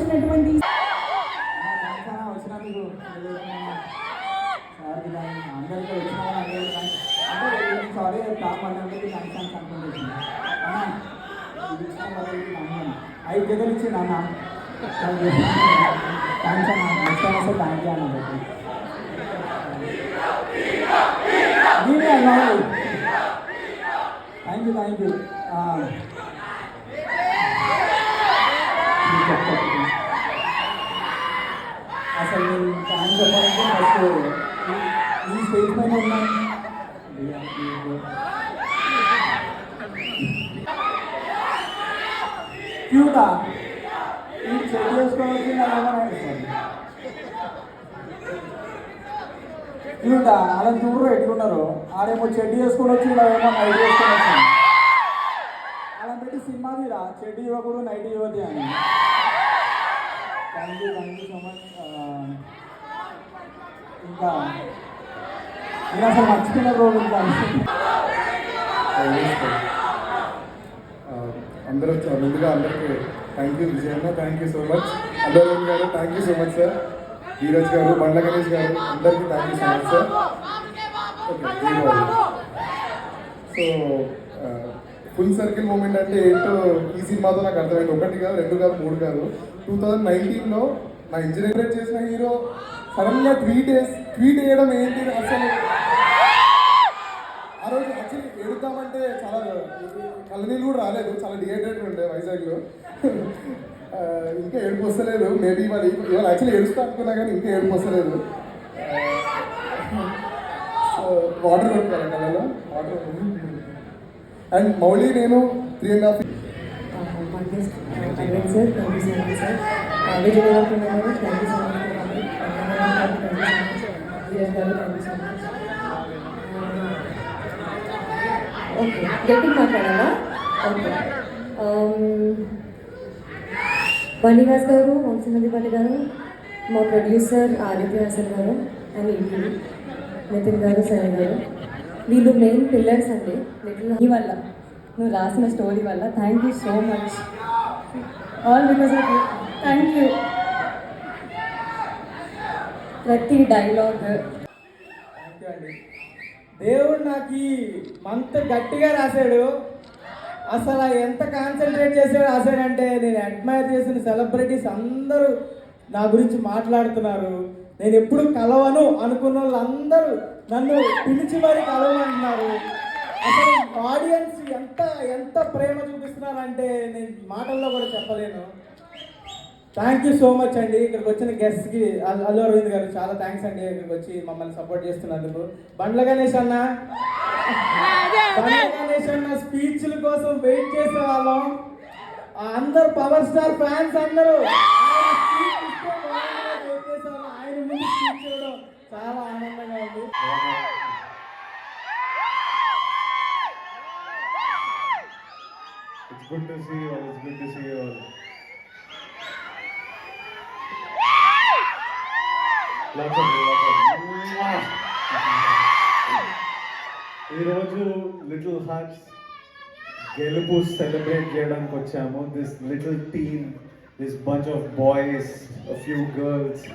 వచ్చినటువంటి వచ్చినందుకు అందరికీ వచ్చిన సారీ టాప్ అన్నందుకు థ్యాంక్స్ అనుకుంటున్నాను. ఐదు జగలు ఇచ్చిండు అన్న, థ్యాంక్స్ అన్న, నెక్స్ట్ టైం వస్తే థ్యాంక్ యూ అన్న. నేనే అన్నా, థ్యాంక్ యూ. అసలు నేను థ్యాంక్స్ చెప్పాలంటే ఫస్ట్ ఈ స్టేజ్ పైన ఉన్నాను. క్యూటా ఈ చెక్ చేసుకోవాల్సి క్యూటా అలా చూడరు ఎట్లున్నారు. ఆడేమో చెడ్డి చేసుకొని వచ్చి ఇలా ఏమో నైట్ చేసుకొని వచ్చాను. అలా పెట్టి సినిమా తీరా చెడ్డి ఇవ్వకూడదు నైట్ ఇవ్వద్దు అని. Thank you so much. ఇంకా నేను అసలు మర్చిపోయిన రోజు అందరూ ముందుగా అందరికీ thank you. Vijayanna thank you so much. Alluri garu thank you so much sir. Dheeraj garu, Bandla Ganesh garu అందరికీ thank you so much sir. Okay, so full circle moment అంటే ఏంటో ఈ సినిమాతో నాకు అర్థమైంది. 1 కాదు, 2 కాదు, 3 కాదు. 2019లో నా ఇంజనీరింగ్ చేసిన హీరో సడన్గా ట్వీట్ వేయడం ఏంటి అసలు. ఆ రోజు యాక్చువల్లీ ఏడుద్దామంటే చాలా కళ్ళనీళ్ళు కూడా రాలేదు, చాలా డిహైడ్రేటెడ్ ఉండే వైజాగ్లో. ఇంకా ఏడుపు వస్తలేదు. మేబీ ఇవాళ యాక్చువల్లీ ఏడుస్తా అనుకున్నా కానీ ఇంకా ఏడుపు వస్తలేదు. వాటర్ కొట్టుకోవాలి కళ్ళలో, వాటర్. అండ్ మౌలి నేను 3.5 sir, thank you so much sir. Vijayawada garu thank you so much. Okay, గట్టి మాట్లాడాలా? ఓకే, బండివాస్ గారు, వంశనదిపల్లి గారు, మా ప్రొడ్యూసర్ ఆదిత్య హాసన్ గారు అండ్ ఈటీవీ నితిన్ గారు, సరే గారు, వీళ్ళు మెయిన్ పిల్లర్స్ అండి. లిటిల్ నీ వల్ల, నువ్వు రాసిన స్టోరీ వల్ల. Thank you so much, all because of you. Thank you. ప్రతి డైలాగ్ థ్యాంక్ యూ అండి. దేవుడు నాకు ఈ మంత్ గట్టిగా రాశాడు. అసలు ఎంత కాన్సన్ట్రేట్ చేసి రాశాడంటే, నేను అడ్మైర్ చేసిన సెలబ్రిటీస్ అందరూ నా గురించి మాట్లాడుతున్నారు. నేను ఎప్పుడు కలవను అనుకున్న వాళ్ళందరూ నన్ను పిలిచి మరీ కలవమంటున్నారు. అసలు ఆడియన్స్ ఎంత ప్రేమ చూపిస్తున్నారంటే నేను మాటల్లో కూడా చెప్పలేను. థ్యాంక్ యూ సో మచ్ అండి. ఇక్కడికి వచ్చిన గెస్ట్కి అల్లు అరవింద్ గారు చాలా థ్యాంక్స్ అండి, ఇక్కడికి వచ్చి మమ్మల్ని సపోర్ట్ చేస్తున్నందుకు. బండ్ల గణేష్ అన్న స్పీచ్ల కోసం వెయిట్ చేసే వాళ్ళం. అందరు పవర్ స్టార్ ఫ్యాన్స్ అందరూ ఆయన ముందు స్పీచ్ చేయడం చాలా ఆనందంగా ఉంది. It's good to see you all. It's good to see you all. Lots of ఈరోజు లిటిల్ హార్ట్స్ గెలుపు సెలబ్రేట్ చేయడానికి వచ్చాము. This little team, this bunch of boys, few girls.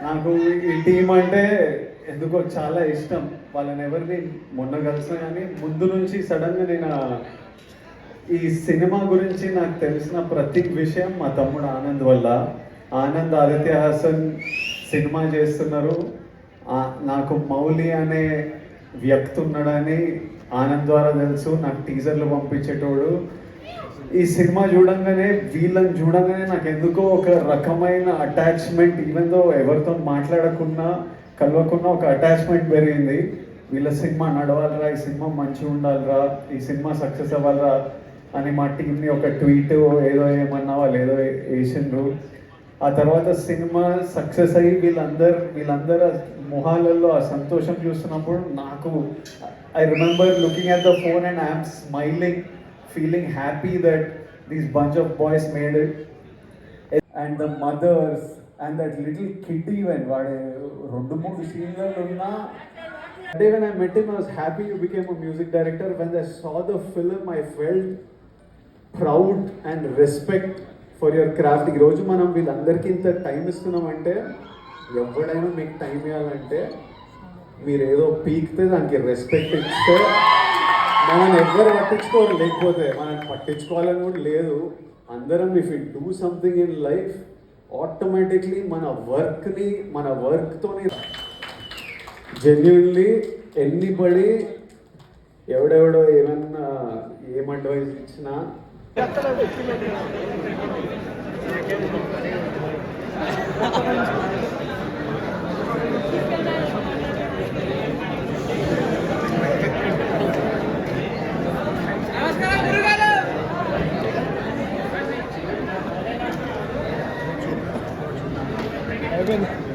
నాకు ఈ టీం అంటే ఎందుకో చాలా ఇష్టం. వాళ్ళని ఎవరిని మొన్న కలిసిన కానీ ముందు నుంచి సడన్గా నేను ఈ సినిమా గురించి నాకు తెలిసిన ప్రతి విషయం మా తమ్ముడు ఆనంద్ వల్ల. ఆనంద్ ఆదిత్య హాసన్ సినిమా చేస్తున్నారు. నాకు మౌలి అనే వ్యక్తి ఉన్నాడని ఆనంద్ ద్వారా తెలుసు. నాకు టీజర్లు పంపించేటోడు. ఈ సినిమా చూడంగానే, వీళ్ళని చూడంగానే నాకు ఎందుకో ఒక రకమైన అటాచ్మెంట్, ఈవెన్ దో ఎవరితో మాట్లాడకున్నా కలవకున్నా ఒక అటాచ్మెంట్ పెరిగింది. వీళ్ళ సినిమా నడవాలరా, ఈ సినిమా మంచిగా ఉండాలిరా, ఈ సినిమా సక్సెస్ అవ్వాలరా అని మా టీంని ఒక ట్వీట్ ఏదో ఏమన్నా వాళ్ళు ఏదో వేసిండ్రు. ఆ తర్వాత సినిమా సక్సెస్ అయ్యి వీళ్ళందరూ మొహాలలో ఆ సంతోషం చూస్తున్నప్పుడు నాకు I remember looking at the phone and I'm smiling, feeling happy that these bunch of boys made it. And the mothers and that little kid, even వాడు 2-3 సీన్లలో ఉన్నా. When I met him, I was happy you became a music director. When I saw the film, I felt proud and respect for your craft. ఈరోజు మనం వీళ్ళందరికీ ఇంత time ఇస్తున్నామంటే, ఎవడైనా మీకు time ఇవ్వాలంటే మీరు ఏదో పీక్తే దానికి రెస్పెక్ట్ ఇస్తే మనం ఎవ్వరు పట్టించుకోరు, లేకపోతే మనం పట్టించుకోవాలని కూడా లేదు. అందరం if you do something in life automatically మన వర్క్తోని జెన్యున్లీ ఎన్నిబడి ఎవడెవడో ఏమన్నా ఏం అడ్వైస్ ఇచ్చినా అయిపోయింది.